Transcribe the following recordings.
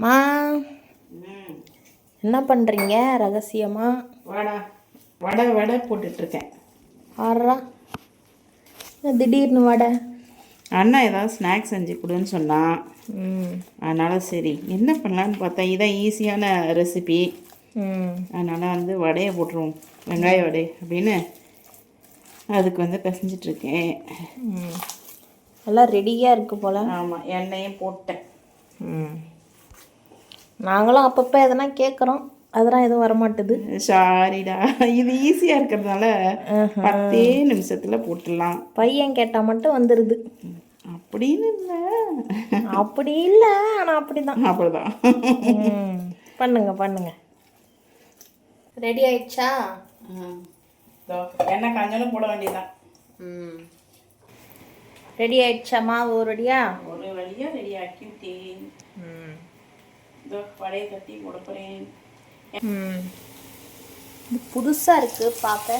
மா என்ன பண்ணுறீங்க ரகசியமா? வடை போட்டுட்ருக்கேன். ஆறா திடீர்னு வடை? அண்ணா ஏதாவது ஸ்நாக்ஸ் செஞ்சு கொடுன்னு சொன்னான். அதனால் சரி என்ன பண்ணலான்னு பார்த்தா இதான் ஈஸியான ரெசிபி. அதனால் வடையை போட்டுருவோம், வெங்காய வடை அப்படின்னு அதுக்கு பிசைஞ்சிட்ருக்கேன். எல்லாம் ரெடியாக இருக்குது போல். ஆமாம், எண்ணெயும் போட்டேன். நாங்களும் அப்பப்போ எதனா கேட்குறோம், அதெல்லாம் எதுவும் வரமாட்டுது. சாரிடா, இது ஈஸியாக இருக்கிறதுனால 10 நிமிஷத்தில் போட்டுடலாம். பையன் கேட்டால் மட்டும் வந்துடுது. அப்படின்னு இல்லை, அப்படி இல்லை, ஆனால் அப்படிதான். அப்படிதான். பண்ணுங்க. ரெடி ஆயிடுச்சா? எண்ணெய் காஞ்சாலும் போட வேண்டியதான். ரெடி ஆயிடுச்சா மாவு? ஒரு வழியாக ரெடி ஆக்கி விட்டேன். வடையை தட்டி போட போகிறேன். இது புதுசாக இருக்குது பார்க்க.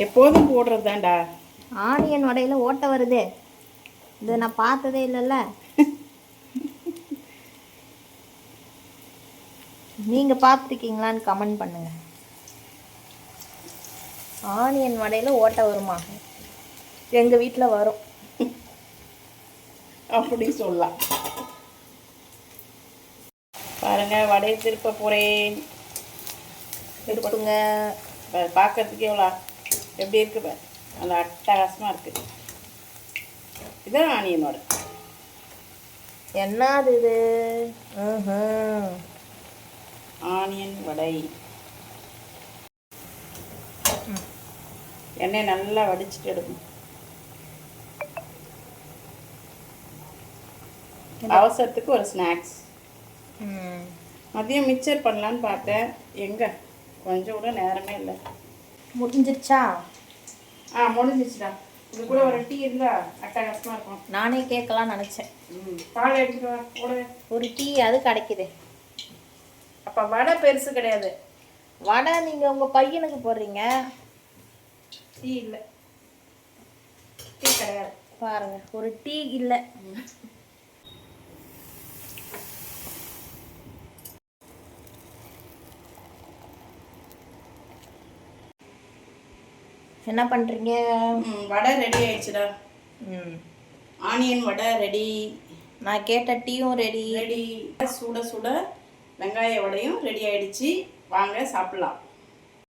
எப்போதும் போடுறது தான்டா. ஆனியன் வடையில் ஓட்டை வருதே, இது நான் பார்த்ததே இல்லைல்ல. நீங்கள் பார்த்துருக்கீங்களான்னு கமெண்ட் பண்ணுங்க. ஆனியன் வடையில் ஓட்டை வருமா? எங்கள் வீட்டில் வரும். அப்படி சொல்லலாம். பாருங்க, வடையை திருப்ப போகிறேன். திருப்புங்க. பார்க்கறதுக்கு எப்படி இருக்குது, நல்லா அட்டகாசமாக இருக்குது. இதுதான் ஆனியன் வடை. என்னது இது? ஆனியன் வடை. எண்ணெய் நல்லா வடிச்சிட்டு எடுக்கணும். அவசரத்துக்கு ஒரு ஸ்நாக்ஸ். மதியம் மிக்சர் பண்ணலான்னு பார்த்தேன், எங்கே கொஞ்சம் கூட நேரமே இல்லை. முடிஞ்சிருச்சா? முடிஞ்சிச்சுடா. இது கூட ஒரு டீ இருந்தா அட்டகாசமாக இருக்கும். நானே கேட்கலான்னு நினச்சேன். பால் எடுத்துட்டு வா, கூட ஒரு டீ அது கிடைக்குது. அப்போ வடை பெருசு கிடையாது. வடை நீங்கள் உங்கள் பையனுக்கு போடுறீங்க, டீ இல்லை. டீ கிடையாது. பாருங்க, ஒரு டீ இல்லை. என்ன பண்ணுறீங்க? வடை ரெடி ஆயிடுச்சுடா. ஆனியன் வடை ரெடி. நான் கேட்ட டீயும் ரெடி. சுட சுட வெங்காய வடையும் ரெடி ஆயிடுச்சு. வாங்க சாப்பிடலாம்.